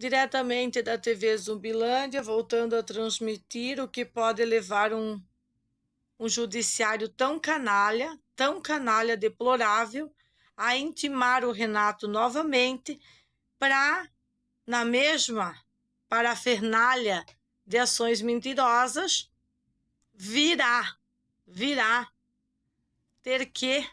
diretamente da TV Zumbilândia, voltando a transmitir o que pode levar um judiciário tão canalha, deplorável, a intimar o Renato novamente para, na mesma parafernália de ações mentirosas, virá ter que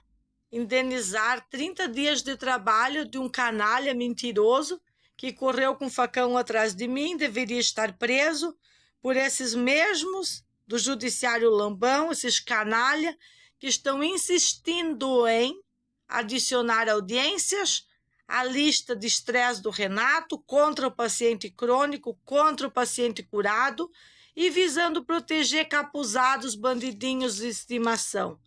indenizar 30 dias de trabalho de um canalha mentiroso que correu com facão atrás de mim, deveria estar preso por esses mesmos do judiciário lambão, esses canalha que estão insistindo em adicionar audiências à lista de estresse do Renato contra o paciente crônico, contra o paciente curado e visando proteger capuzados, bandidinhos de estimação.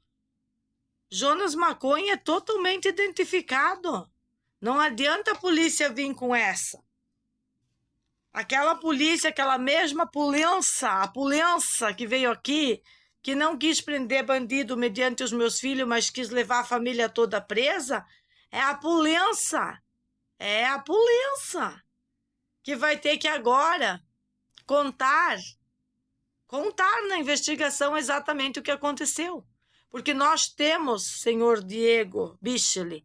Jonas Maconha é totalmente identificado. Não adianta a polícia vir com essa. Aquela polícia, aquela mesma a polícia que veio aqui, que não quis prender bandido mediante os meus filhos, mas quis levar a família toda presa, é a polícia que vai ter que agora contar na investigação exatamente o que aconteceu. Porque nós temos, senhor Diego Bicheli,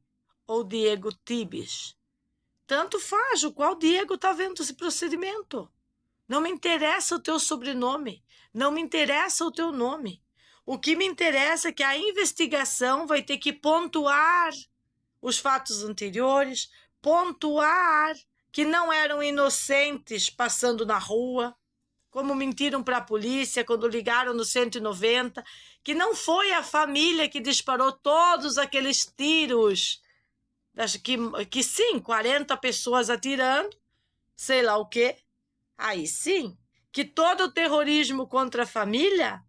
ou Diego Tibes. Tanto faz o qual Diego está vendo esse procedimento. Não me interessa o teu sobrenome, não me interessa o teu nome. O que me interessa é que a investigação vai ter que pontuar os fatos anteriores, pontuar que não eram inocentes passando na rua, como mentiram para a polícia quando ligaram no 190, que não foi a família que disparou todos aqueles tiros, que sim, 40 pessoas atirando, sei lá o quê. Aí sim, que todo o terrorismo contra a família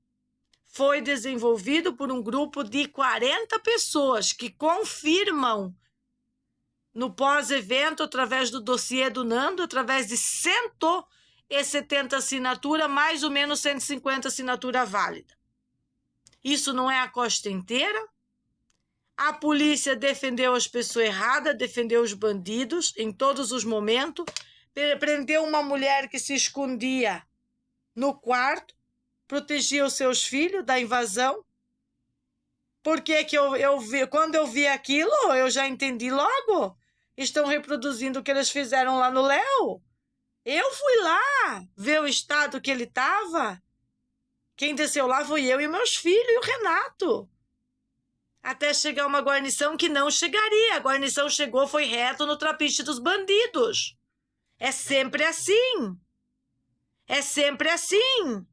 foi desenvolvido por um grupo de 40 pessoas que confirmam no pós-evento, através do dossiê do Nando, através de 170 assinaturas, mais ou menos 150 assinatura válida. Isso não é a costa inteira? A polícia defendeu as pessoas erradas, defendeu os bandidos em todos os momentos, prendeu uma mulher que se escondia no quarto, protegia os seus filhos da invasão. Por que eu vi? Quando eu vi aquilo, eu já entendi logo. Estão reproduzindo o que eles fizeram lá no Léo. Eu fui lá ver o estado que ele estava. Quem desceu lá foi eu e meus filhos e o Renato. Até chegar uma guarnição que não chegaria. A guarnição chegou, foi reto no trapiche dos bandidos. É sempre assim. É sempre assim.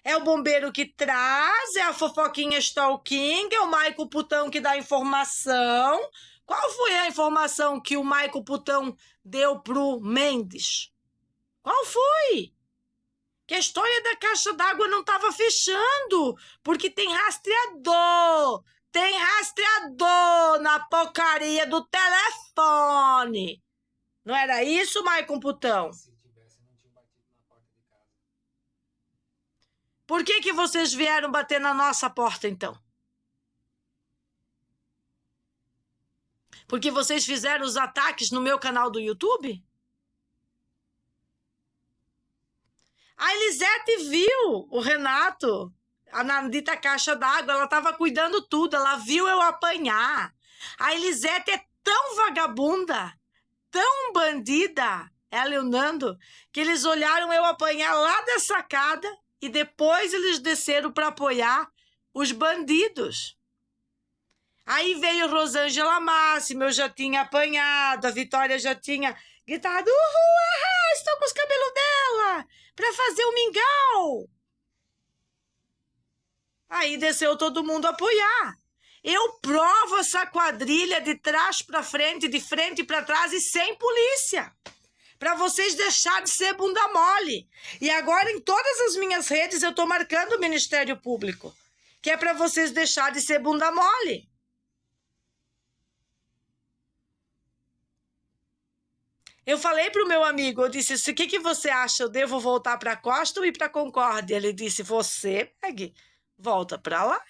É o bombeiro que traz, é a fofoquinha stalking, é o Maico Putão que dá informação. Qual foi a informação que o Maico Putão deu pro Mendes? Qual foi? Que a história da caixa d'água não estava fechando, porque tem rastreador na porcaria do telefone. Não era isso, Maicon Putão? Se tivesse, não tinha batido na porta de casa. Por que vocês vieram bater na nossa porta, então? Porque vocês fizeram os ataques no meu canal do YouTube? A Elisete viu o Renato, a Nandita caixa d'água, ela estava cuidando tudo, ela viu eu apanhar. A Elisete é tão vagabunda, tão bandida, ela e o Nando, que eles olharam eu apanhar lá da sacada e depois eles desceram para apoiar os bandidos. Aí veio Rosângela Máximo, eu já tinha apanhado, a Vitória já tinha gritado, uhul, estou com os cabelos dela, para fazer o mingau. Aí desceu todo mundo apoiar. Eu provo essa quadrilha de trás para frente, de frente para trás e sem polícia. Para vocês deixarem de ser bunda mole. E agora em todas as minhas redes eu estou marcando o Ministério Público, que é para vocês deixarem de ser bunda mole. Eu falei para o meu amigo, eu disse, o que você acha? Eu devo voltar para a Costa ou ir para a Concórdia? Ele disse, você, Meg, volta para lá.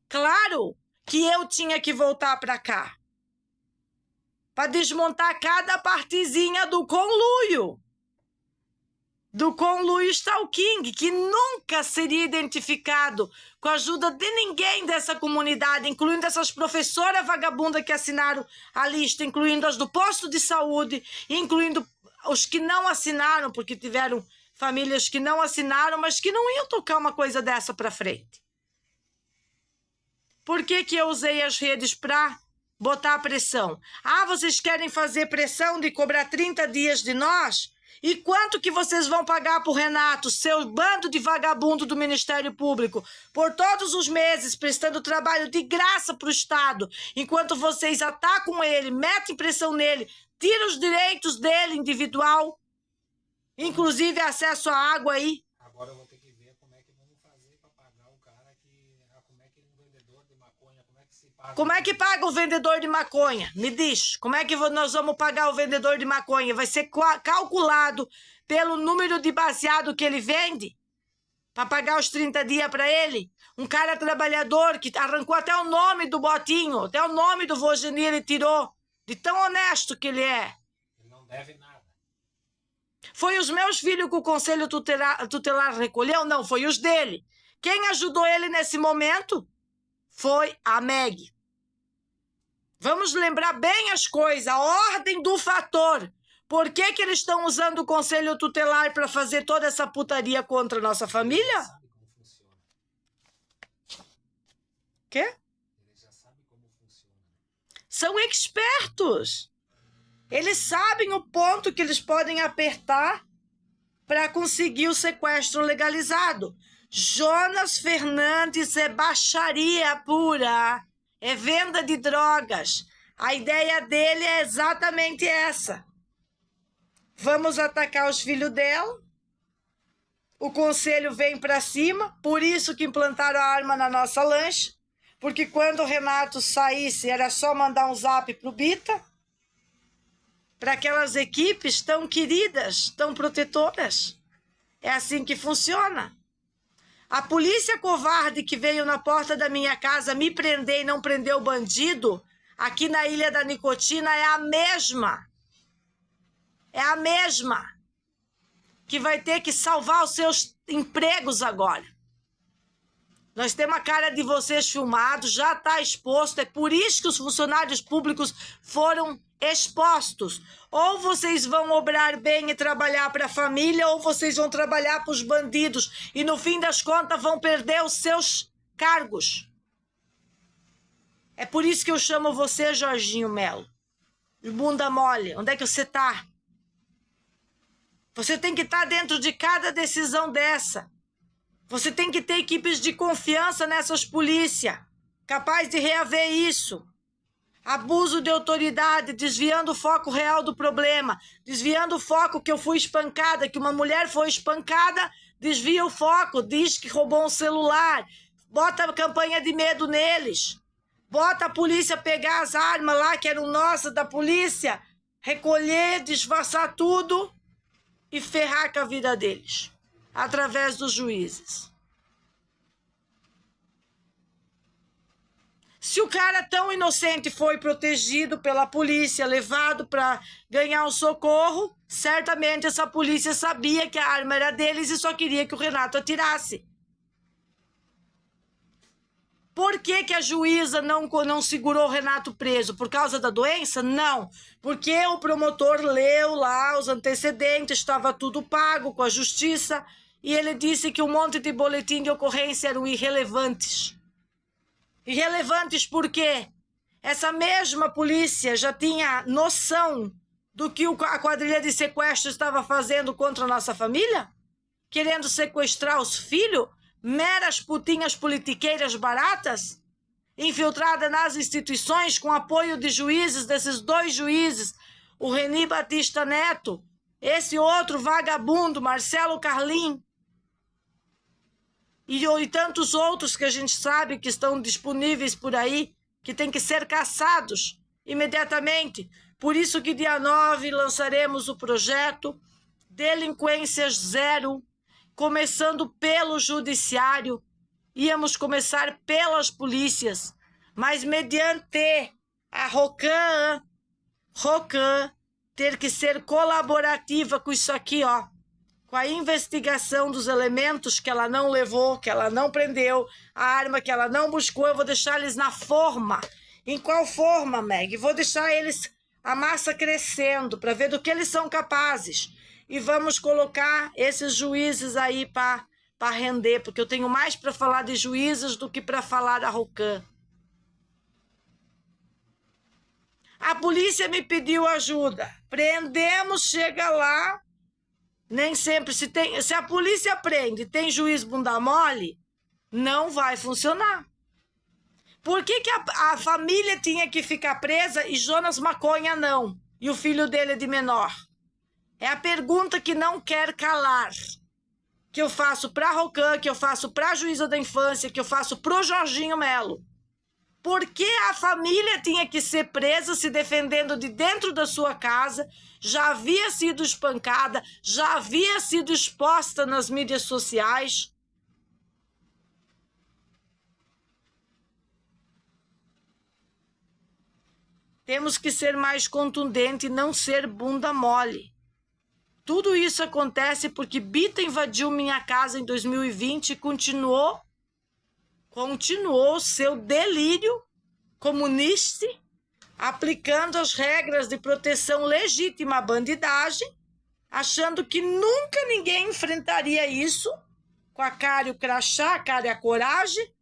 Claro que eu tinha que voltar para cá. para desmontar cada partezinha do conluio. Do conluio stalking, que nunca seria identificado com a ajuda de ninguém dessa comunidade, incluindo essas professoras vagabundas que assinaram a lista, incluindo as do posto de saúde, incluindo os que não assinaram, porque tiveram famílias que não assinaram, mas que não iam tocar uma coisa dessa para frente. Por que que eu usei as redes para botar pressão? Ah, vocês querem fazer pressão de cobrar 30 dias de nós? E quanto que vocês vão pagar para o Renato, seu bando de vagabundo do Ministério Público, por todos os meses prestando trabalho de graça para o Estado, enquanto vocês atacam ele, metem pressão nele, tiram os direitos dele individual, inclusive acesso à água aí? Agora eu vou ter que ver como é que vamos fazer para pagar o cara que... Como é que um vendedor de maconha, como é que se paga? Como é que paga o vendedor de maconha? Me diz, como é que nós vamos pagar o vendedor de maconha? Vai ser calculado pelo número de baseado que ele vende? Para pagar os 30 dias para ele? Um cara trabalhador que arrancou até o nome do Botinho, até o nome do Vogeni ele tirou, de tão honesto que ele é. Ele não deve nada. Foi os meus filhos que o Conselho Tutelar recolheu? Não, foi os dele. Quem ajudou ele nesse momento foi a Meg. Vamos lembrar bem as coisas, a ordem do fator. Por que que eles estão usando o Conselho Tutelar para fazer toda essa putaria contra a nossa família? Ele já sabe como funciona. Quê? Ele já sabe como funciona. São expertos. Eles sabem o ponto que eles podem apertar para conseguir o sequestro legalizado. Jonas Fernandes é baixaria pura, é venda de drogas. A ideia dele é exatamente essa. Vamos atacar os filhos dela. O conselho vem para cima, por isso que implantaram a arma na nossa lancha, porque quando o Renato saísse era só mandar um zap pro Bita, para aquelas equipes tão queridas, tão protetoras. É assim que funciona. A polícia covarde que veio na porta da minha casa me prender e não prender o bandido, aqui na Ilha da Nicotina, é a mesma. É a mesma. Que vai ter que salvar os seus empregos agora. Nós temos a cara de vocês filmados, já está exposto, é por isso que os funcionários públicos foram expostos. Ou vocês vão obrar bem e trabalhar para a família, ou vocês vão trabalhar para os bandidos e no fim das contas vão perder os seus cargos. É por isso que eu chamo você, Jorginho Melo. Bunda mole, onde é que você está? Você tem que estar dentro de cada decisão dessa. Você tem que ter equipes de confiança nessas polícias, capaz de reaver isso. Abuso de autoridade, desviando o foco real do problema, desviando o foco que eu fui espancada, que uma mulher foi espancada, desvia o foco, diz que roubou um celular, bota a campanha de medo neles, bota a polícia pegar as armas lá, que eram nossas da polícia, recolher, disfarçar tudo e ferrar com a vida deles, através dos juízes. Se o cara tão inocente foi protegido pela polícia, levado para ganhar um socorro, certamente essa polícia sabia que a arma era deles e só queria que o Renato atirasse. Por que que a juíza não segurou o Renato preso? Por causa da doença? Não. Porque o promotor leu lá os antecedentes, estava tudo pago com a justiça e ele disse que um monte de boletim de ocorrência eram irrelevantes. Irrelevantes por quê? Essa mesma polícia já tinha noção do que a quadrilha de sequestro estava fazendo contra a nossa família? Querendo sequestrar os filhos? Meras putinhas politiqueiras baratas? Infiltradas nas instituições com apoio de juízes, desses dois juízes, o Reni Batista Neto, esse outro vagabundo, Marcelo Carlim, e tantos outros que a gente sabe que estão disponíveis por aí, que tem que ser caçados imediatamente. Por isso que dia 9 lançaremos o projeto Delinquências Zero, começando pelo judiciário. Íamos começar pelas polícias, mas mediante a ROCAN, Rocan ter que ser colaborativa com isso aqui, ó. Com a investigação dos elementos que ela não levou, que ela não prendeu, a arma que ela não buscou, eu vou deixar eles na forma. Em qual forma, Meg? Vou deixar eles, a massa crescendo, para ver do que eles são capazes. E vamos colocar esses juízes aí para render, porque eu tenho mais para falar de juízes do que para falar da Rocan. A polícia me pediu ajuda. Prendemos, chega lá. Nem sempre, se a polícia prende e tem juiz bunda mole, não vai funcionar. Por que a família tinha que ficar presa e Jonas Maconha não? E o filho dele de menor? É a pergunta que não quer calar. Que eu faço para a Rocan, que eu faço para a juíza da infância, que eu faço para o Jorginho Melo. Por que a família tinha que ser presa se defendendo de dentro da sua casa? Já havia sido espancada, já havia sido exposta nas mídias sociais. Temos que ser mais contundente e não ser bunda mole. Tudo isso acontece porque Bita invadiu minha casa em 2020 e continuou seu delírio comunista, aplicando as regras de proteção legítima à bandidagem, achando que nunca ninguém enfrentaria isso com a cara e o crachá, a cara e a coragem,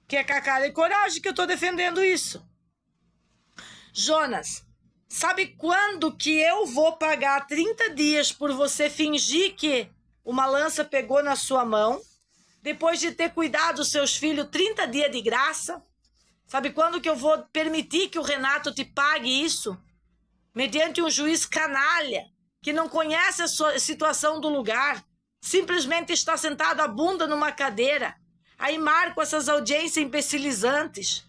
que é com a cara e coragem que eu estou defendendo isso. Jonas, sabe quando que eu vou pagar 30 dias por você fingir que uma lança pegou na sua mão, depois de ter cuidado dos seus filhos 30 dias de graça? Sabe quando que eu vou permitir que o Renato te pague isso? Mediante um juiz canalha, que não conhece a sua situação do lugar, simplesmente está sentado a bunda numa cadeira, aí marco essas audiências imbecilizantes,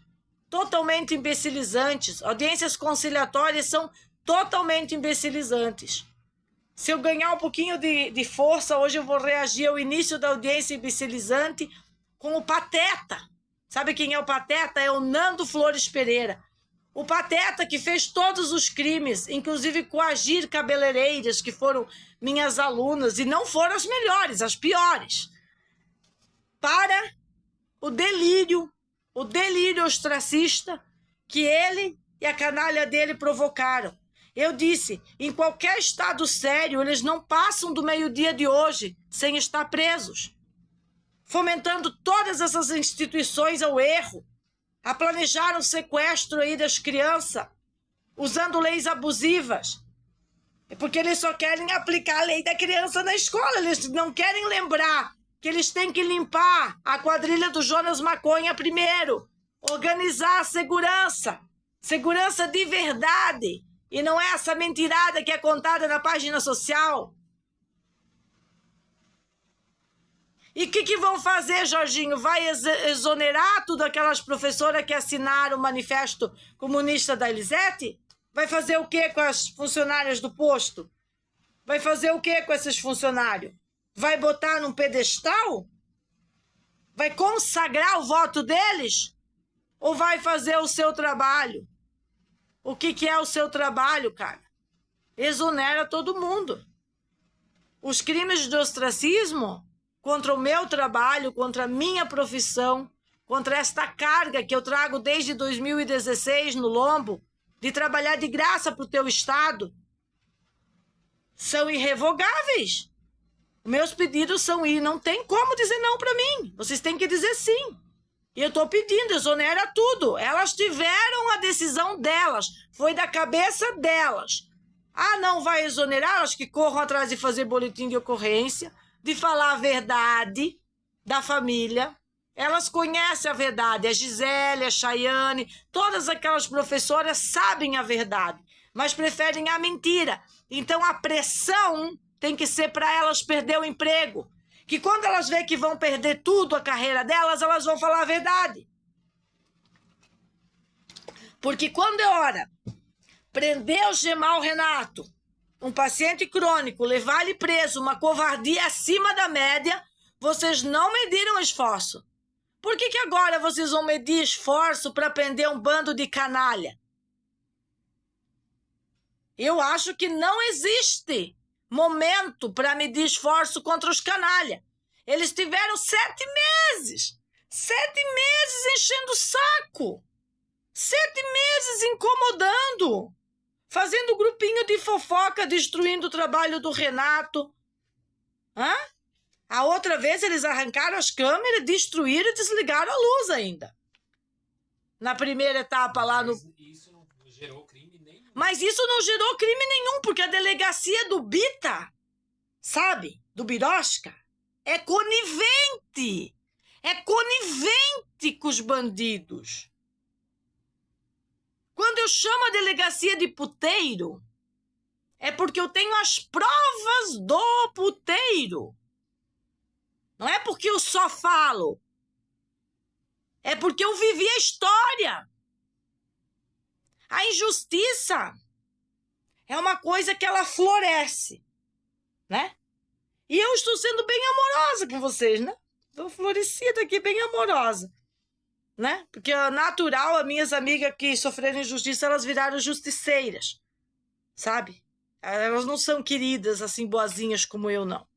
totalmente imbecilizantes. Audiências conciliatórias são totalmente imbecilizantes. Se eu ganhar um pouquinho de força, hoje eu vou reagir ao início da audiência imbecilizante com o Pateta. Sabe quem é o Pateta? É o Nando Flores Pereira. O Pateta que fez todos os crimes, inclusive coagir cabeleireiras que foram minhas alunas, e não foram as melhores, as piores. Para o delírio ostracista que ele e a canalha dele provocaram. Eu disse, em qualquer estado sério, eles não passam do meio-dia de hoje sem estar presos, fomentando todas essas instituições ao erro, a planejar o sequestro aí das crianças, usando leis abusivas, porque eles só querem aplicar a lei da criança na escola, eles não querem lembrar que eles têm que limpar a quadrilha do Jonas Maconha primeiro, organizar a segurança de verdade, e não é essa mentirada que é contada na página social. E o que vão fazer, Jorginho? Vai exonerar tudo aquelas professoras que assinaram o manifesto comunista da Elisete? Vai fazer o que com as funcionárias do posto? Vai fazer o que com esses funcionários? Vai botar num pedestal? Vai consagrar o voto deles? Ou vai fazer o seu trabalho? O que é o seu trabalho, cara? Exonera todo mundo. Os crimes de ostracismo contra o meu trabalho, contra a minha profissão, contra esta carga que eu trago desde 2016 no lombo, de trabalhar de graça para o teu Estado, são irrevogáveis. Meus pedidos são ir, não tem como dizer não para mim. Vocês têm que dizer sim. E eu estou pedindo, exonera tudo. Elas tiveram a decisão delas, foi da cabeça delas. Ah, não vai exonerar? Elas que corram atrás de fazer boletim de ocorrência, de falar a verdade da família. Elas conhecem a verdade. A Gisele, a Chayane, todas aquelas professoras sabem a verdade, mas preferem a mentira. Então a pressão tem que ser para elas perder o emprego. Que quando elas veem que vão perder tudo, a carreira delas, elas vão falar a verdade. Porque quando é hora prender o Gemal Renato, um paciente crônico, levar ele preso, uma covardia acima da média, vocês não mediram esforço. Por que agora vocês vão medir esforço para prender um bando de canalha? Eu acho que não existe momento para medir esforço contra os canalha. Eles tiveram 7 meses. 7 meses enchendo o saco. 7 meses incomodando. Fazendo grupinho de fofoca, destruindo o trabalho do Renato. Hã? A outra vez eles arrancaram as câmeras, destruíram e desligaram a luz ainda. Na primeira etapa lá no... Isso não gerou crime nenhum. Mas isso não gerou crime nenhum, porque a delegacia do Bita, sabe, do Birosca, é conivente. É conivente com os bandidos. Quando eu chamo a delegacia de puteiro, é porque eu tenho as provas do puteiro. Não é porque eu só falo. É porque eu vivi a história. A injustiça é uma coisa que ela floresce, né? E eu estou sendo bem amorosa com vocês, né? Estou florescida aqui, bem amorosa, né? Porque é natural, as minhas amigas que sofreram injustiça, elas viraram justiceiras, sabe? Elas não são queridas, assim, boazinhas como eu, não.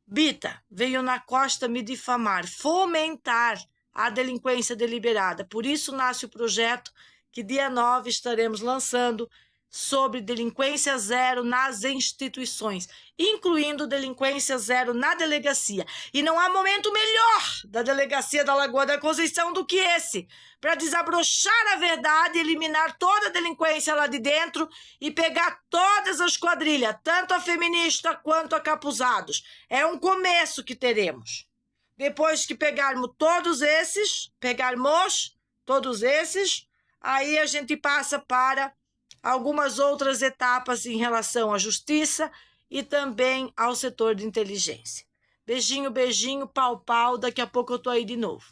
Bita veio na costa me difamar, fomentar a delinquência deliberada. Por isso nasce o projeto que dia 9 estaremos lançando sobre delinquência zero nas instituições, incluindo delinquência zero na delegacia. E não há momento melhor da delegacia da Lagoa da Conceição do que esse, para desabrochar a verdade, eliminar toda a delinquência lá de dentro e pegar todas as quadrilhas, tanto a feminista quanto a capuzados. É um começo que teremos. Depois que pegarmos todos esses, aí a gente passa para algumas outras etapas em relação à justiça e também ao setor de inteligência. Beijinho, beijinho, pau, pau. Daqui a pouco eu tô aí de novo.